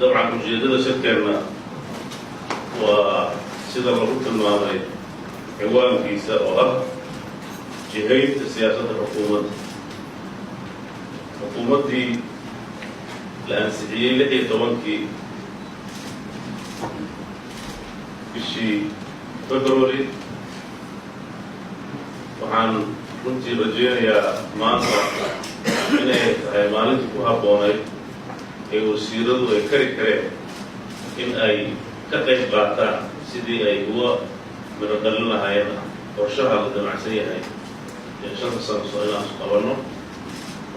طبعا ujeedada shirkeena waa sida lagu tilmaamay ciwaankiisa oo ah jihaynta siyaasadda xukuumaddii la ansixiyey 16 bishii February. waxaan runtii rajeynayaa maanta inay tahay maalintii ku habboonayd ee wasiiradu ay kari kareen in ay ka qayb qaataan sidii ay uga midho dhalin lahaayeen qorshaha la damacsan yahay ee 5 sano soo inaan qabanno.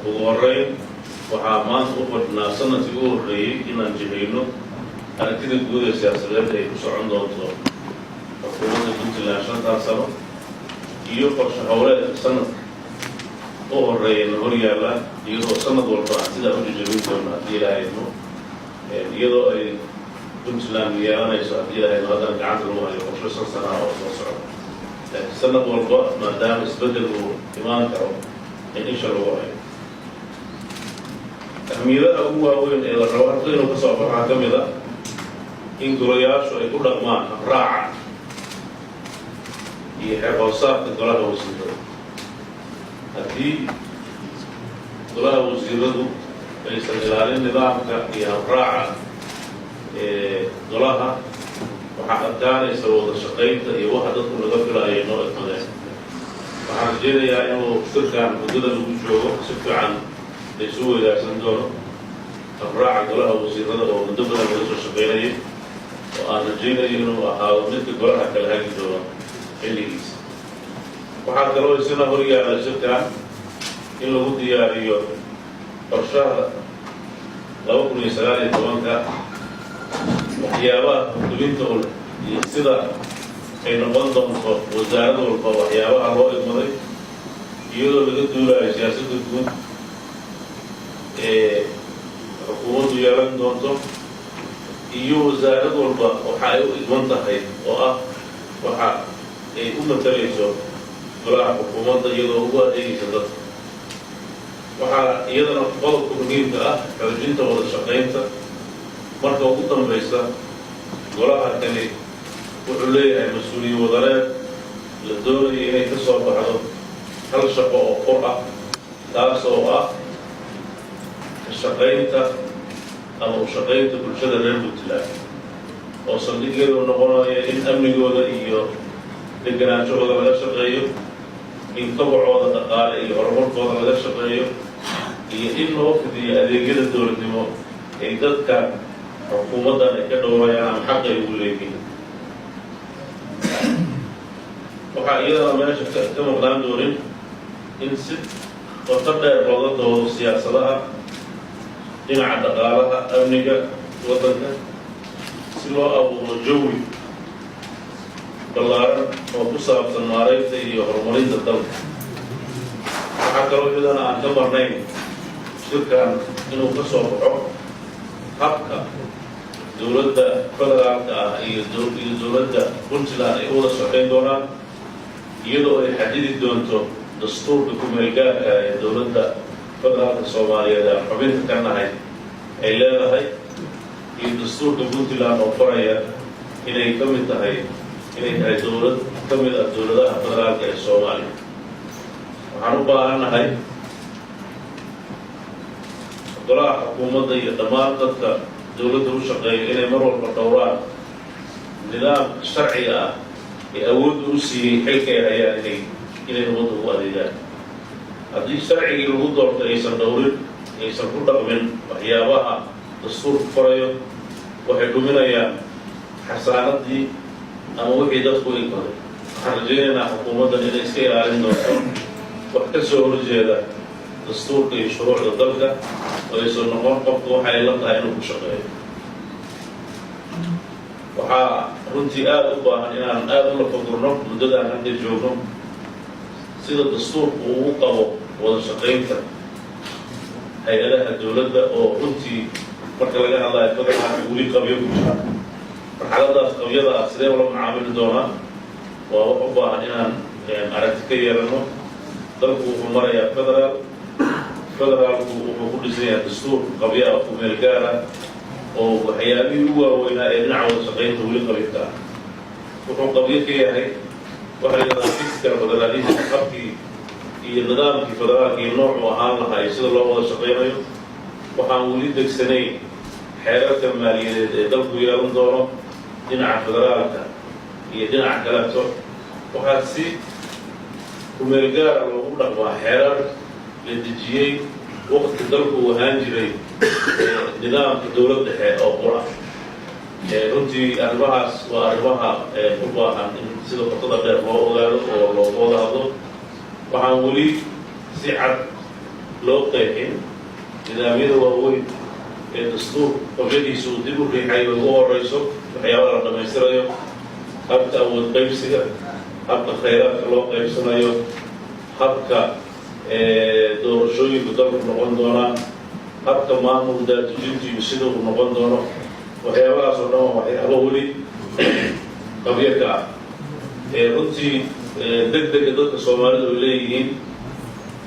ugu horreyn waxaa maanta u fadhinaa sanadkii ugu horreeyey inaan jihayno aragtida guud ee siyaasadeed ay ku socon doonto xukuumadda Puntland 5 sano iyo qorshe howleedka sanadka u horreeyana hor yaalla iyadoo sanad walba aan sidaa u jejebin doonno haddii ilaahayno iyadoo ay Puntland yeelanayso haddii ilaahayno haddana gacanta lagu hayo qorshe 5 sano oo soo socda. laakiin sanad walba maadaama isbeddel uu imaan karo in isha lagu hayo. ahmiyadaha ugu waaweyn ee la rabo halka inuu ka soo baxo waxaa ka mid ah in golayaashu ay ku dhaqmaan habraaca iyo xeer-hoosaadka golaha wasiirada. haddii golaha wasiiradu aysan ilaalin nidaamka iyo habraaca golaha waxaa adkaanaysa wada shaqaynta iyo waxa dadku laga filayo noo egmadeen. waxaan rajeynayaa inuu shirkan muddada lagu joogo si fiican laysu wadaagsan doono habraaca golaha wasiirada oo muddo badan laga soo shaqaynayay oo aan rajeynayo inuu ahaado midka golaha kala hagi doono xilligiisa. waxaa kaloo isna hor yaala shirkan in lagu diyaariyo qorshaha 2019 waxyaabaha xukuuminta u leh iyo sida ay noqon doonto wasaarad walba waxyaabaha loo idmaday iyadoo laga duulayo siyaasadda guud ee xukuumaddu yeelan doonto iyo wasaarad walba waxa ay u idman tahay oo ah waxa ay u matalayso golaha xukuumadda iyadoo ugu adeegaysa dadka. waxaa iyadana qodobka muhiimka ah xoojinta wada shaqaynta. marka ugu dambaysa golaha kani wuxuu leeyahay mas-uuliye wadareed la doonaya inay ka soo baxdo hal shaqo oo qor ah taas oo ah ka shaqaynta ama u shaqaynta bulshada reer Puntland oo saldhigyadu noqonaya in amnigooda iyo degenaanshahooda laga shaqeeyo, in kobocooda dhaqaale iyo horumarkooda laga shaqeeyo, iyo in loo fidiyo adeegyada dowladnimo ay dadka xukuumaddan ay ka dhowrayaan ama xaq ay ugu leeyihiin. waxaa iyadana meesha ka maqnaan doonin in si qoto dheer looga doodo siyaasadaha dhinaca dhaqaalaha amniga waddanka si loo abuuro jawi ballaaran oo ku saabsan maaraynta iyo horumarinta dalka. waxaa kaloo iyadana aan ka marnayn shirkan inuu ka soo baxo habka dowladda federaalka ah iyo dowladda Puntland ay wada shaqayn doonaan iyadoo ay xadidi doonto dastuurka ku-meelgaarka ee dowladda federaalka Soomaaliyeed ee xubinta ka nahay ay leedahay iyo dastuurka Puntland oo faraya inay ka mid tahay dowlad ka mid ah dowladaha federaalka ee Soomaaliya. waxaan u baahannahay golaha xukuumadda iyo dhammaan dadka dowladda u shaqeeya inay mar walba dhowraan nidaamka sharciga ah ee awoodda u siiyey xilka ay hayaan inay inay ummadda u adeegaan haddii sharcigii lagu doorto aysan dhowrin aysan ku dhaqmin waxyaabaha dastuurku farayo waxay dhuminayaan xasaanadii ama wixii dadku ay koday waxaan rajaynaynaa xukuumaddan inay iska ilaalin doonto wax ka soo horjeeda dastuurka iyo shuruucda dalka oo aysan noqon qofka waxay la tahay inuu ku shaqeeyo waxaa runtii aada u baahan inaan aada ula fagurno muddadaan hadda joogno sida dastuurku uu qabo wada shaqaynta hay-adaha dowladda oo runtii marka laga hadlayo federaalka weli qabyo ku jira marxaladaas qabyada ah sidee ula macaamili doonaa waa wax u baahan inaan aragti ka yeelano dalku wuxuu marayaa federaalku wuxuu ku dhisan yahay dastuur qabyaa ku meel gaara oo waxyaabihii u waaweynaa ee dhinaca wada shaqaynta weli qabyka ah wuxuu qabyo ka yahay waxa la yidhahdaa fiskal federaalism qabkii iyo nidaamkii federaalka iyo noocu ahaan lahaa iyo sida loo wada shaqaynayo waxaan weli degsanayn xeerarka maaliyadeed ee dalku yeelan doono dhinaca federaalka iyo dhinaca kaleeto waxaa si kumeel gaara loogu dhaqmaa xeerar la dejiyey waqti dalku uu ahaan jiray nidaamka dowlad dhexe oo qura runtii arrimahaas waa arrimaha u baahan in sida qotada dheer loo ogaado oo looga wada hadlo waxaan weli si cad loo qeexin nidaamyada waaweyn ee dastuur qabyadiisa uu dib u riixay ugu horeyso waxyaabaa la dhammaystirayo habka awood qaybsiga habka khayraadka loo qaybsanayo habka doorashooyinku dalku noqon doonaa habka maamul daadujintiiyu sida uu noqon doono waxyaabahaas oo dhan waa waxyaaba weli qabyo ka ah runtii deg dega dadka soomaalida ay leeyihiin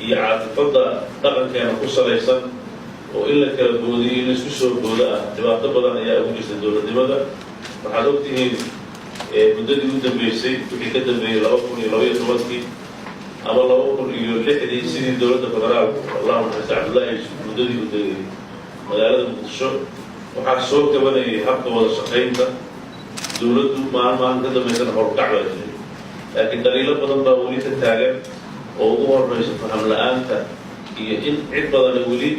iyo caatifadda dhaqankeena ku salaysan oo in la kala boodiyo in laisku soo booda ah dhibaato badan ayaa ugu jirta dowladnimada waxaad ogtihiin muddadii u dambeysay wixii ka dambeeyey 2012 ama 2006 sidii dowladda federaalku allahu naxariista cabdullaahi muddadii u degay magaalada muqdisho waxaa soo kabanayay habka wada shaqaynta dowladdu maalin ka dambeysana horkac baa jiray laakiin daliilo badan baa weli ka taagan oo ugu horeyso faham la-aanta iyo in cid badana weli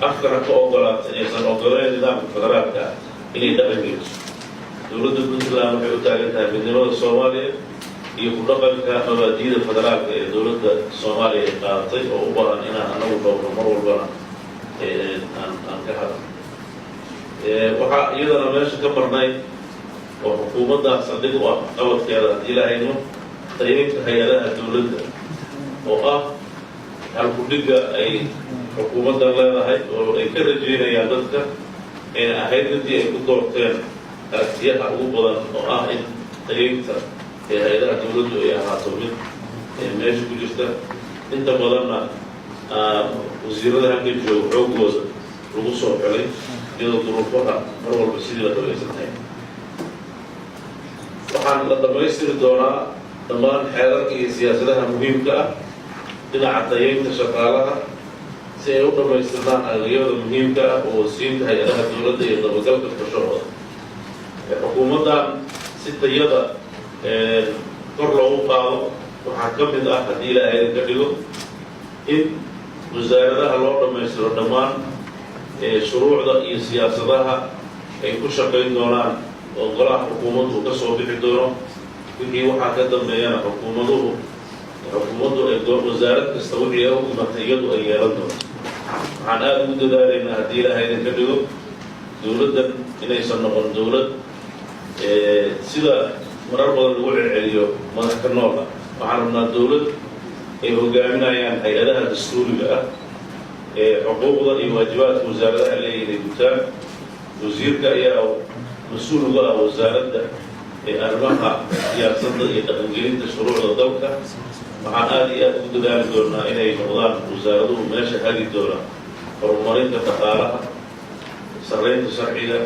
afkana ka ogolaata aysan ogoleen nidaamka federaalka inay dhaqan geliso dowladda puntland waxay u taagan tahay midnimada soomaaliya iyo ku dhaqanka mabaadi'da federaalka ee dowladda soomaaliya ay qaadatay oo u baahan inaan anagu dhowrno mar walbana aan ka hadlo waxaa iyadana meesha ka marnay oo xukuumaddaas saldhig u ah qabadkeeda haddii lahayno tayaynta hay-adaha dowladda oo ah halkudhigga ay xukuumaddan leedahay oo ay ka rajeynayaan dadka ayna ahayd midii ay ku doorteen aragtiyaha ugu badan oo ah in tayaynta ee hay-adaha dowladdu ay ahaato mid meesha ku jirta inta badanna wasiirada halka jooga xoogooda lagu soo xelay iyadoo duruufaha mar walba sidii la dhamaysantahay waxaan la dhammaystiri doonaa dhammaan xeerarka iyo siyaasadaha muhiimka ah dhinaca tayaynta shaqaalaha si ay u dhammaystirnaan adeegyada muhiimka ah oo siinta hay-adaha dowladda iyo dabagalka qorshahooda xukuumaddan si tayada kor loogu qaado waxaa ka mid ah haddii ilaahay ka dhigo in wasaaradaha loo dhammaystiro dhammaan shuruucda iyo siyaasadaha ay ku shaqayn doonaan oo golaha xukuumaddu ka soo bixi doono wixii waxaa ka dambeeyana xukuumaddu ay wasaarad kasta wixii ay u dhimatay iyadu ay yeelan doonto waxaan aada ugu dadaalaynaa haddii ilaahay ka dhigo dowladdan inaysan noqon dowlad sida marar badan lagu celceliyo madax ka nool ah waxaan rabnaa dowlad ay hogaaminayaan hay-adaha dastuuriga ah xuquuqda iyo waajibaadka wasaaradaha leeyihin ay gutaan wasiirka ayaa mas-uul uga ah wasaaradda arrimaha siyaasadda iyo dhaqangelinta shuruucda dalka waxaan aada iyo aada ugu dadaali doonaa inay noqdaan wasaaraduhu meesha hagi doona horumarinta dhaqaalaha sarreynta sharciga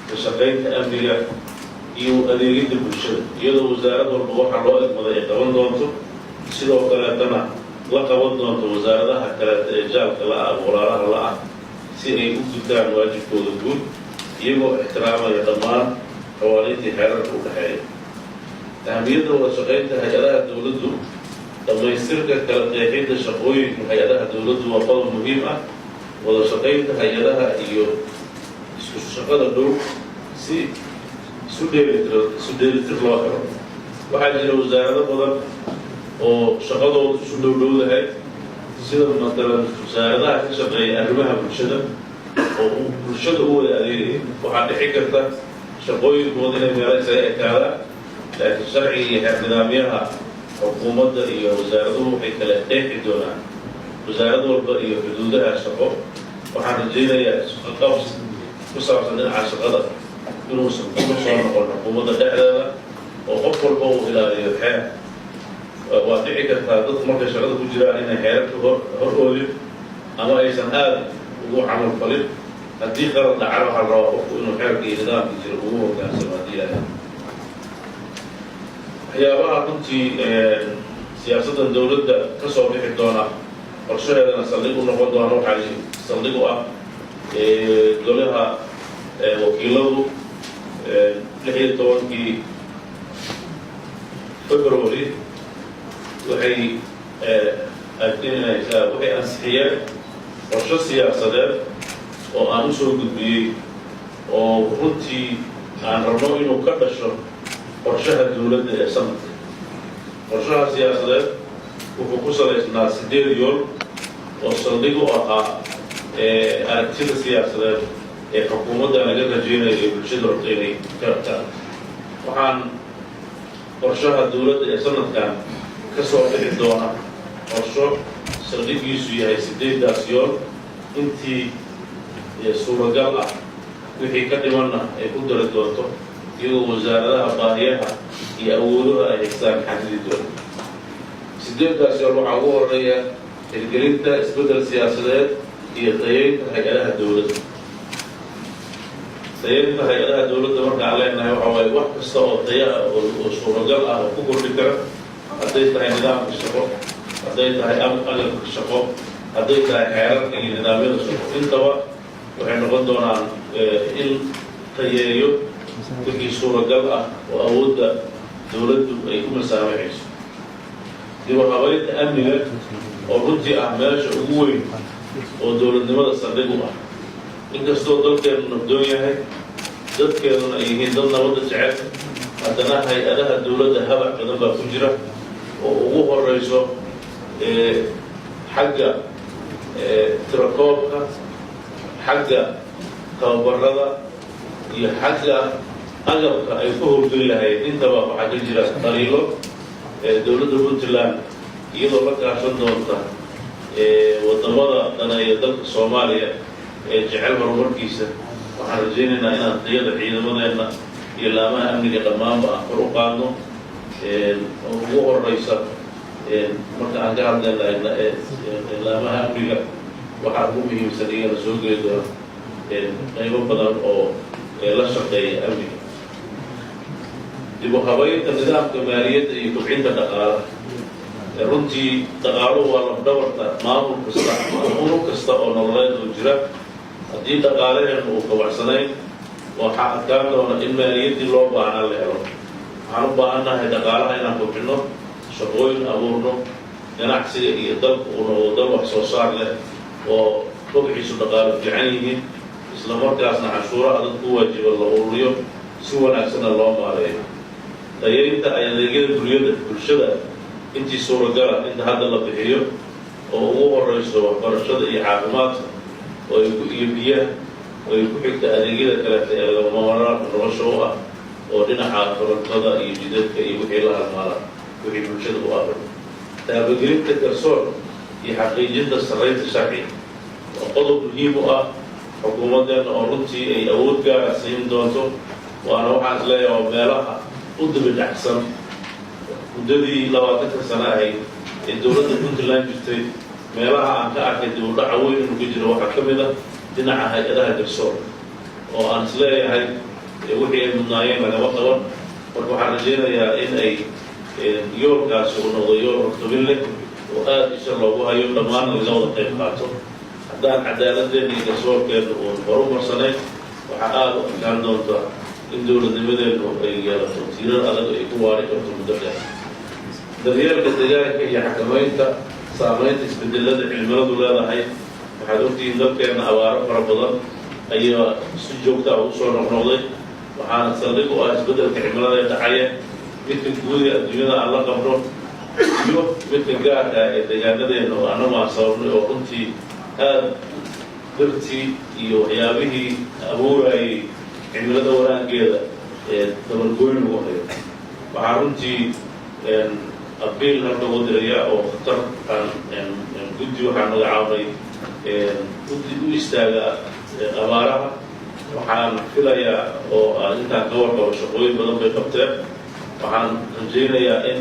ka shaqaynta amniga iyo adeegidda bulshada iyadoo wasaarad walba waxaa loo egmaday ay qaban doonto sidoo kaleetana la qaban doonto wasaaradaha kaleeta ee jaalka la-ah walaalaha la-ah si ay u gutaan waajibkooda guud iyagoo ixtiraamaya dhammaan qawaaniintii xeerarka u dhexeeya أهمية وشقيت هيئات دولته لما يصير كالقيادين الشقوي من هيئات دولته وقوة مهمة ولا شقيت هيئاتها إيو الشقة الدول سودير تطلعها واحد من الوزارة بدل وشقته سودير هاي سيدا مثلا وزارة شقية أرمها بالشدة وبالشدة هو يعني واحد حكرته شقوي مودينا ميراث كذا لكن شرعي نظاميها حكومة iyo wasaaraddu waxay kala qeexi doonaan wasaarad walba iyo xuduudaha shaqo waxaan rajaynayaa qabs ku saabsan dhinaca shaqada inuu soo noqon xukuumadda dhexdeeda oo qof walba uu ilaaliyo xeer waa dhici kartaa dadka markay shaqada ku jiraan inay xeerarka hor oolin ama aysan aad ugu camal falin haddii qalad dhaca waxaa rabaa qofku inuu xeerka iyo nidaamka jiro ugu hoggaansamo haddii ilaahay waxyaabaha runtii siyaasadda dowladda ka soo bixi doona qorshaheedana saldhig u noqon doona waxaa saldhig u ah golaha wakiiladu 16 February waxay ansixiyeen qorshe siyaasadeed oo aan u soo gudbiyey oo runtii aan rabno inuu ka dhasho qorshaha dowladda ee sanadka qorshaha siyaasadeed wuxuu ku salaysnaa 8 yool oo saldhig u ahaa aragtida siyaasadeed ee xukuumadda laga rajaynayo ee bulshada horta inay ka rabtaan waxaan qorshaha dowladda ee sanadkan ka soo bixi doona qorsho saldhigiisu yahay 8daas yool intii suuragal ah wixii ka dhimanna ay ku dari doonto iyagoo wasaaradaha baahiyaha iyo awoodaha ay haystaan xadidi doona 8daas yool waxaa ugu horeeya hirgelinta isbeddel siyaasadeed iyo tayeynta hay-adaha dowladda tayeynta hay-adaha dowladda markaan leenahay waxaa waaye wax kasta oo taya ah oo suuragal ah oo ku kordhi kara hadday tahay nidaamka shaqo hadday tahay agabka shaqo hadday tahay xeerarka iyo nidaamyada shaqo intaba waxay noqon doonaan in tayeeyo wixii suuragal ah oo awoodda dowladdu ay ku masaamixayso dib u habaynta amniga oo runtii ah meesha ugu weyn oo dowladnimada saldhig u ah inkastoo dalkeenu nabdoon yahay dadkeeduna ay yihiin dad nabadda jecel haddana hay-adaha dowladda habac badan baa ku jira oo ugu horeyso xagga tirakoobka xagga tababarada iyo xagga agabka ay ku howlgeli lahayd intaba waxaa ka jira qaliilo dowladda Puntland iyadoo la kaashan doonta wadamada daneeya dalka Soomaaliya ee jecel horumarkiisa waxaan rajaynaynaa inaan tayada ciidamadeena iyo laamaha amniga dhammaanba aan kor u qaadno ugu horeysa marka aan ka hadlayna laamaha amniga waxaa ugu muhiimsan iyana soo geli doona qaybo badan oo la shaqeeya amniga dib u habaynta nidaamka maaliyadda iyo kobcinta dhaqaalaha runtii dhaqaaluhu waa lafdhabarta maamul kasta unug kasta oo nololeed oo jira haddii dhaqaalaheenu uu kabacsanayn waxaa adkaan doona in maaliyaddii loo baahnaa la helo waxaan u baahannahay dhaqaalaha inaan kobcino shaqooyin abuurno ganacsiga iyo dalku uu noqdo dal wax soo saar leh oo kobciisu dhaqaalo fiican yihiin isla markaasna canshuuraha dad ku waajiba la ururiyo si wanaagsanna loo maareeyo tayeynta ay adeegyada bulshada intii suuragala inta hadda la bixiyo oo ugu horeyso waxbarashada iyo caafimaadka iyo biyaha oo ay ku xigta adeegyada kaleeta ee lagama maarmaanka nolosha u ah oo dhinaca korontada iyo jidadka iyo wixii la halmaala wixii bulshada u ah taabagelinta garsoor iyo xaqiijinta sarreynta sharciga waa qodob muhiim u ah xukuumaddeena oo runtii ay awood gaara siin doonto waana waxaan is leeyahay oo meelaha u dibidhacsan muddadii 20 sano ahayd ee dowladda Puntland jirtay meelaha aan ka arkay dib u dhaca weyn inuu ka jiro waxaa ka mid ah dhinaca hay-adaha garsoor oo aan is leeyahay wixii ay mudnaayeen lagama qaban marka waxaan rajaynayaa in ay yoolkaasi uu noqdo yool hortobin leh oo aad isha loogu hayo dhammaanna laga wada qayb qaato haddaan cadaaladdeena iyo garsoorkeena uun horumarsanayn waxaa aad u adkaan doonta in dowladnimadeenu ay yeelato tiirar adag ay ku waari karto muddo dheer. daryeelka deegaanka iyo xakamaynta saamaynta isbedelada cimiladu leedahay. waxaad ogtihiin dalkeena abaaro fara badan ayaa si joogta ah u soo noqnoqday, waxaana saldhig u ah isbedelka cimilada ee dhacaya, midka guud ee adduunyada aan la qabno iyo midka gaarka ah ee deegaanadeena oo annagu aan sababnay oo runtii aad dartii iyo waxyaabihii abuurayay cimilada wanaaggeeda ee dabargooyn lagu hayo. waxaa runtii abiil halka ugu diraya oo khatar guddi waxaan magacaabay guddi u istaaga abaaraha. waxaan filayaa oo intaan ka warqabo shaqooyin badan bay qabteen. waxaan rajaynayaa in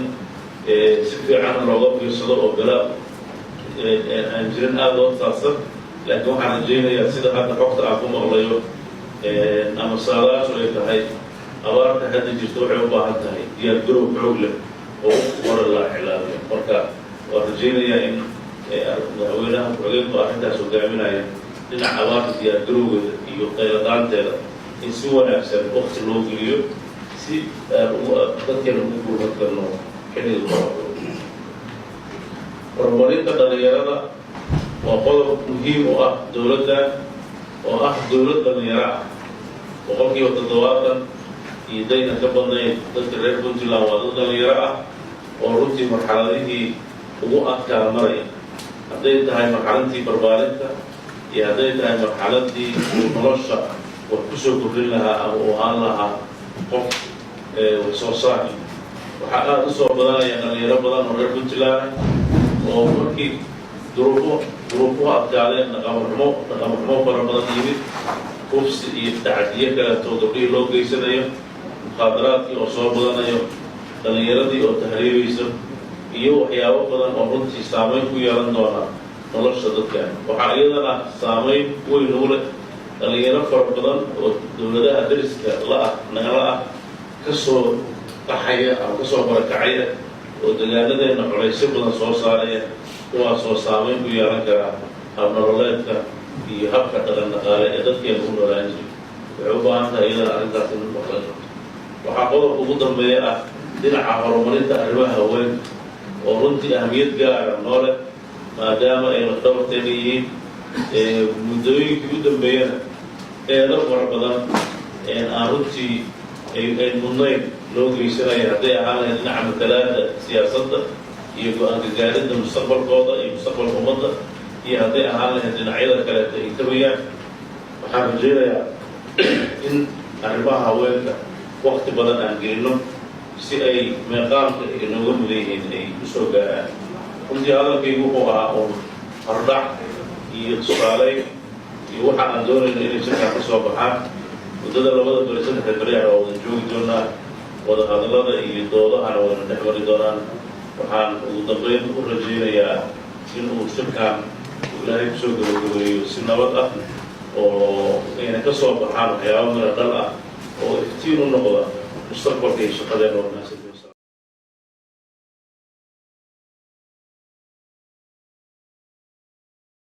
si fiican looga fiirsado oo bela aan jirin aada loo taabsan, laakiin waxaan rajaynayaa sida hadda xogta aan ku maqlayo ama saadaashu ay tahay abaarta hadda jirta waxay u baahan tahay diyaargarow xoog leh oo hore la iclaamiyo. marka waan rajaynayaa in madaxweynaha ku-xigeenku arrintaas hogaaminaya dhinaca abaarta diyaargarowgeeda iyo qayladaanteeda in si wanaagsan waqti loo geliyo si dadkeena ugu guurman karno xilliga horumarinta dhalinyarada waa qodob muhiim u ah dowladdan oo ah dowlad dhalinyaro ah. 70% iyo dayna ka badnayn dadka reer Puntland waa dad dhalinyaro ah oo runtii marxaladihii ugu adkaa maraya, hadday tahay marxaladii barbaarinta iyo hadday tahay marxaladii nolosha wax ku soo kordhin lahaa ama u ahaan lahaa qof wax soo saar. waxaa aada u soo badanaya dhalinyaro badan oo reer Puntland oo markii duruufuhu adkaadeen dhaqamo fara badan yimid, kufsi iyo tacadiyo kaleetoo gabdhihii loo geysanayo, mukhaadaraadkii oo soo badanayo, dhalinyaradii oo tahriibaysa iyo waxyaabo badan oo runtii saamayn ku yeelan doona nolosha dadkan. waxaa iyadana saamayn weyn ugu leh dhalinyaro fara badan oo dowladaha dariska nagala ah kasoo qaxaya ama kasoo barakacaya oo deegaanadeena culaysyo badan soo saaraya, kuwaasoo saamayn ku yeelan kara habnololeedka iyo habka dhaqan dhaqaale ee dadkeena u noolaan jiray. waxay u baahan tahay iyadana arrintaas in maqlan. waxaa qodobka ugu dambeeya ah dhinaca horumarinta arrimaha haweenka oo runtii ahmiyad gaara noo leh maadaama ay lafdhabarteena yihiin. muddooyinkii u dambeeyana eedo fara badan aan runtii ay mudnayn loo geysanaya, hadday ahaan lahayd dhinaca matalaadda siyaasadda iyo go-aanka gaaridda mustaqbalkooda iyo mustaqbalka ummadda, iyo hadday ahaan lahayd dhinacyada kaleeto ay tabayaan. waxaan rajaynayaa in arrimaha haweenka waqti badan aan gelino si ay meeqaamka inooga mudan yihiin ay u soo gaaraan. runtii hadalkaygu wuxuu ahaa uun hordhac iyo tusaaleyn iyo waxa aan doonayno inay shirkaan ka soo baxaan. muddada 2 beri 3 beri ah oo wada joogi doonaa, wada hadallada iyo doodahana wada dhexmari doonaan. waxaan ugu dambeyn u rajaynayaa in uu shirkaan ilaahay kusoo gabagabeeyo si nabad ah oo ayna ka soo baxaan waxyaabo mira dhal ah oo iftiin u noqda mustaqbalka iyo shaqadeena wanaagsan.